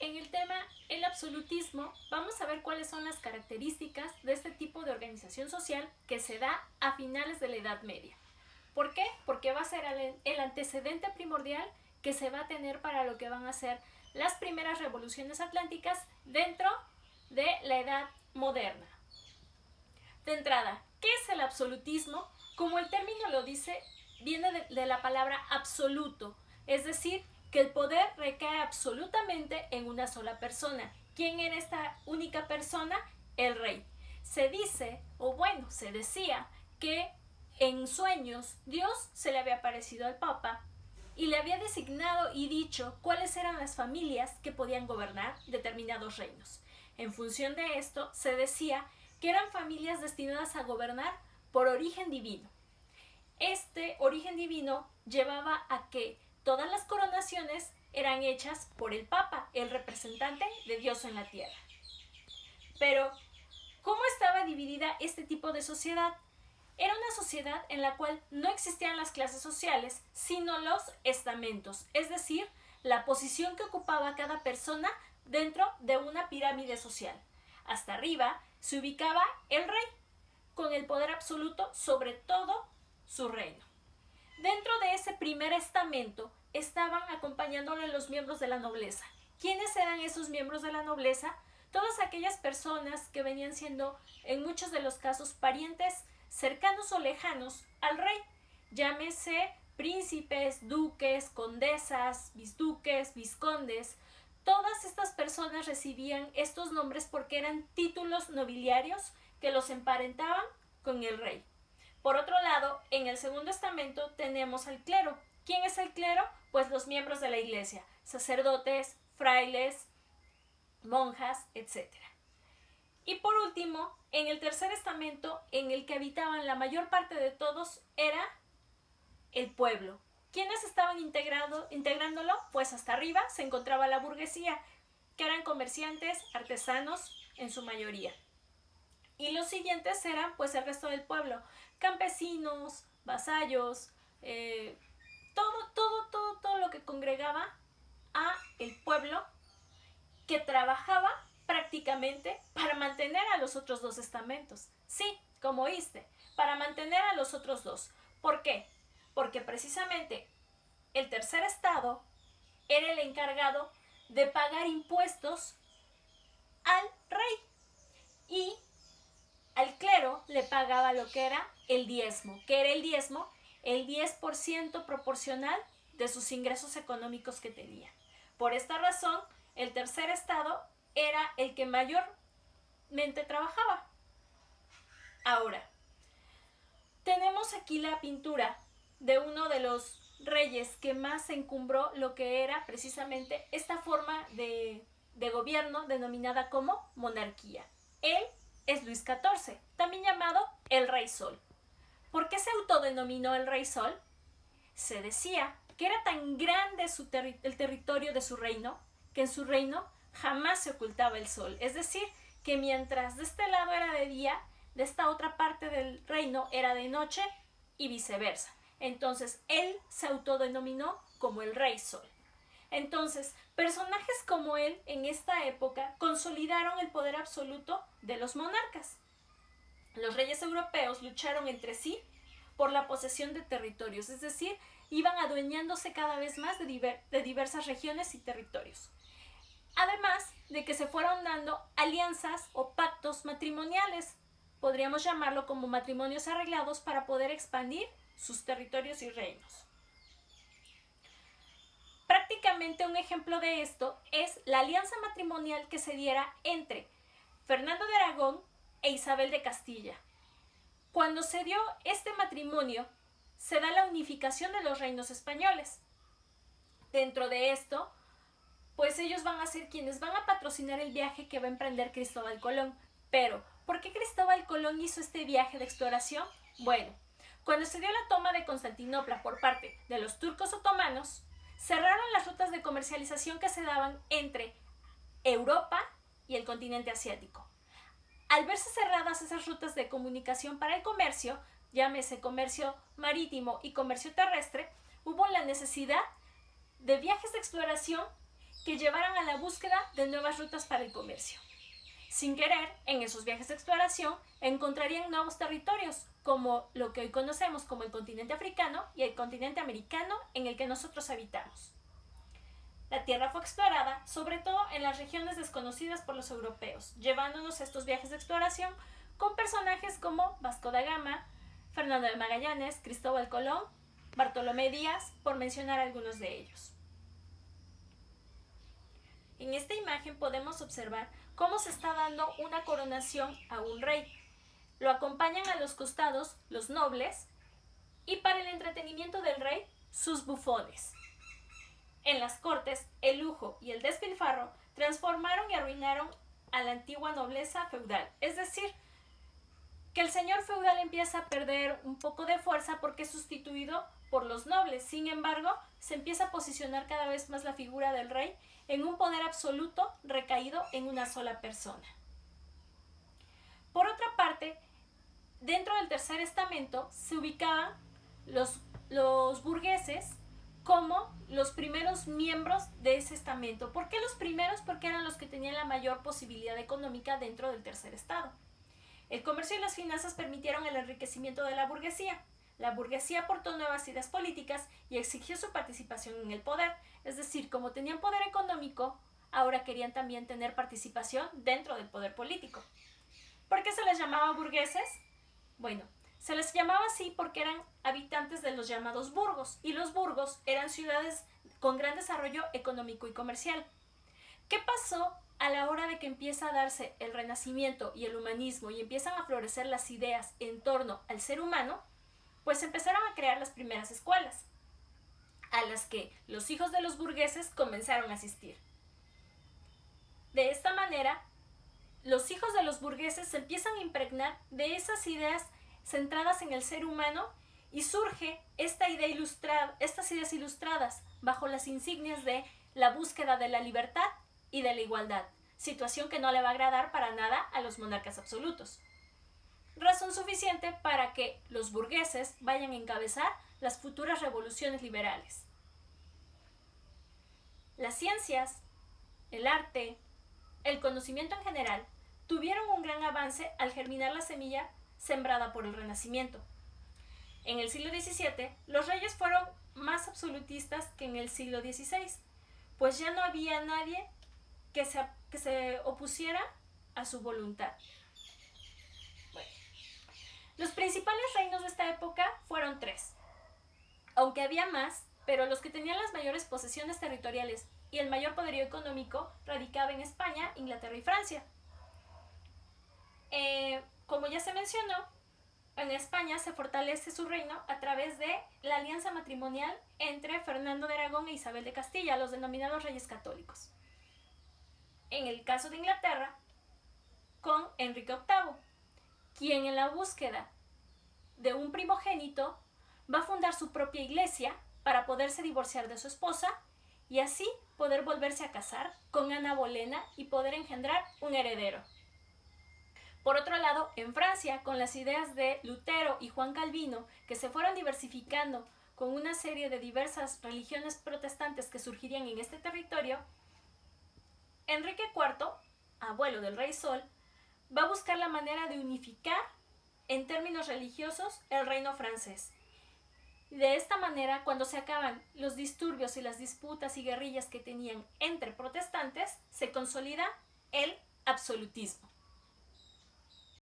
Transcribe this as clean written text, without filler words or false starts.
En el tema el absolutismo, vamos a ver cuáles son las características de este tipo de organización social que se da a finales de la Edad Media. ¿Por qué? Porque va a ser el antecedente primordial que se va a tener para lo que van a ser las primeras revoluciones atlánticas dentro de la Edad Moderna. De entrada, ¿qué es el absolutismo? Como el término lo dice, viene de la palabra absoluto, es decir, que el poder recae absolutamente en una sola persona. ¿Quién era esta única persona? El rey. Se dice, o bueno, se decía, que en sueños Dios se le había aparecido al Papa y le había designado y dicho cuáles eran las familias que podían gobernar determinados reinos. En función de esto, se decía que eran familias destinadas a gobernar por origen divino. Este origen divino llevaba a que todas las coronaciones eran hechas por el Papa, el representante de Dios en la tierra. Pero, ¿cómo estaba dividida este tipo de sociedad? Era una sociedad en la cual no existían las clases sociales, sino los estamentos, es decir, la posición que ocupaba cada persona dentro de una pirámide social. Hasta arriba se ubicaba el rey, con el poder absoluto sobre todo su reino. Dentro de ese primer estamento estaban acompañándole los miembros de la nobleza. ¿Quiénes eran esos miembros de la nobleza? Todas aquellas personas que venían siendo, en muchos de los casos, parientes cercanos o lejanos al rey. Llámese príncipes, duques, condesas, vizduques, vizcondes. Todas estas personas recibían estos nombres porque eran títulos nobiliarios que los emparentaban con el rey. Por otro lado, en el segundo estamento tenemos al clero. ¿Quién es el clero? Pues los miembros de la iglesia, sacerdotes, frailes, monjas, etc. Y por último, en el tercer estamento, en el que habitaban la mayor parte de todos, era el pueblo. ¿Quiénes estaban integrándolo? Pues hasta arriba se encontraba la burguesía, que eran comerciantes, artesanos en su mayoría. Y los siguientes eran pues el resto del pueblo, campesinos, vasallos, todo lo que congregaba a el pueblo que trabajaba prácticamente para mantener a los otros dos estamentos. Sí, como oíste, para mantener a los otros dos. ¿Por qué? Porque precisamente el tercer estado era el encargado de pagar impuestos al rey y al clero le pagaba lo que era el diezmo. ¿Qué era el diezmo? El 10% proporcional de sus ingresos económicos que tenía. Por esta razón, el tercer estado era el que mayormente trabajaba. Ahora, tenemos aquí la pintura de uno de los reyes que más encumbró lo que era precisamente esta forma de gobierno denominada como monarquía. Él es Luis XIV, también llamado el Rey Sol. ¿Por qué se autodenominó el Rey Sol? Se decía que era tan grande el territorio de su reino, que en su reino jamás se ocultaba el sol. Es decir, que mientras de este lado era de día, de esta otra parte del reino era de noche y viceversa. Entonces, él se autodenominó como el Rey Sol. Entonces, personajes como él en esta época consolidaron el poder absoluto de los monarcas. Los reyes europeos lucharon entre sí por la posesión de territorios, es decir, iban adueñándose cada vez más de diversas regiones y territorios. Además de que se fueron dando alianzas o pactos matrimoniales, podríamos llamarlo como matrimonios arreglados para poder expandir sus territorios y reinos. Prácticamente un ejemplo de esto es la alianza matrimonial que se diera entre Fernando de Aragón e Isabel de Castilla. Cuando se dio este matrimonio, se da la unificación de los reinos españoles. Dentro de esto, pues ellos van a ser quienes van a patrocinar el viaje que va a emprender Cristóbal Colón. Pero, ¿por qué Cristóbal Colón hizo este viaje de exploración? Bueno, cuando se dio la toma de Constantinopla por parte de los turcos otomanos, cerraron las rutas de comercialización que se daban entre Europa y el continente asiático. Al verse cerradas esas rutas de comunicación para el comercio, llámese comercio marítimo y comercio terrestre, hubo la necesidad de viajes de exploración que llevaran a la búsqueda de nuevas rutas para el comercio. Sin querer, en esos viajes de exploración encontrarían nuevos territorios, como lo que hoy conocemos como el continente africano y el continente americano en el que nosotros habitamos. La Tierra fue explorada, sobre todo en las regiones desconocidas por los europeos, llevándonos a estos viajes de exploración con personajes como Vasco da Gama, Fernando de Magallanes, Cristóbal Colón, Bartolomé Díaz, por mencionar algunos de ellos. En esta imagen podemos observar cómo se está dando una coronación a un rey. Lo acompañan a los costados los nobles y para el entretenimiento del rey, sus bufones. En las cortes, el lujo y el despilfarro transformaron y arruinaron a la antigua nobleza feudal. Es decir, que el señor feudal empieza a perder un poco de fuerza porque es sustituido por los nobles. Sin embargo, se empieza a posicionar cada vez más la figura del rey en un poder absoluto recaído en una sola persona. Por otra parte, dentro del tercer estamento se ubicaban los burgueses como los primeros miembros de ese estamento. ¿Por qué los primeros? Porque eran los que tenían la mayor posibilidad económica dentro del tercer estado. El comercio y las finanzas permitieron el enriquecimiento de la burguesía. La burguesía aportó nuevas ideas políticas y exigió su participación en el poder. Es decir, como tenían poder económico, ahora querían también tener participación dentro del poder político. ¿Por qué se les llamaba burgueses? Bueno, se les llamaba así porque eran habitantes de los llamados burgos, y los burgos eran ciudades con gran desarrollo económico y comercial. ¿Qué pasó a la hora de que empieza a darse el Renacimiento y el humanismo y empiezan a florecer las ideas en torno al ser humano? Pues empezaron a crear las primeras escuelas, a las que los hijos de los burgueses comenzaron a asistir. De esta manera, los hijos de los burgueses se empiezan a impregnar de esas ideas centradas en el ser humano y surge estas ideas ilustradas bajo las insignias de la búsqueda de la libertad y de la igualdad, situación que no le va a agradar para nada a los monarcas absolutos. Razón suficiente para que los burgueses vayan a encabezar las futuras revoluciones liberales. Las ciencias, el arte, el conocimiento en general tuvieron un gran avance al germinar la semilla sembrada por el Renacimiento. En el siglo XVII, los reyes fueron más absolutistas que en el siglo XVI, pues ya no había nadie que se opusiera a su voluntad. Bueno, los principales reinos de esta época fueron 3, aunque había más, pero los que tenían las mayores posesiones territoriales y el mayor poderío económico radicaba en España, Inglaterra y Francia. Como ya se mencionó, en España se fortalece su reino a través de la alianza matrimonial entre Fernando de Aragón e Isabel de Castilla, los denominados reyes católicos. En el caso de Inglaterra, con Enrique VIII, quien en la búsqueda de un primogénito va a fundar su propia iglesia para poderse divorciar de su esposa y así poder volverse a casar con Ana Bolena y poder engendrar un heredero. Por otro lado, en Francia, con las ideas de Lutero y Juan Calvino, que se fueron diversificando con una serie de diversas religiones protestantes que surgirían en este territorio, Enrique IV, abuelo del Rey Sol, va a buscar la manera de unificar, en términos religiosos, el reino francés. De esta manera, cuando se acaban los disturbios y las disputas y guerrillas que tenían entre protestantes, se consolida el absolutismo.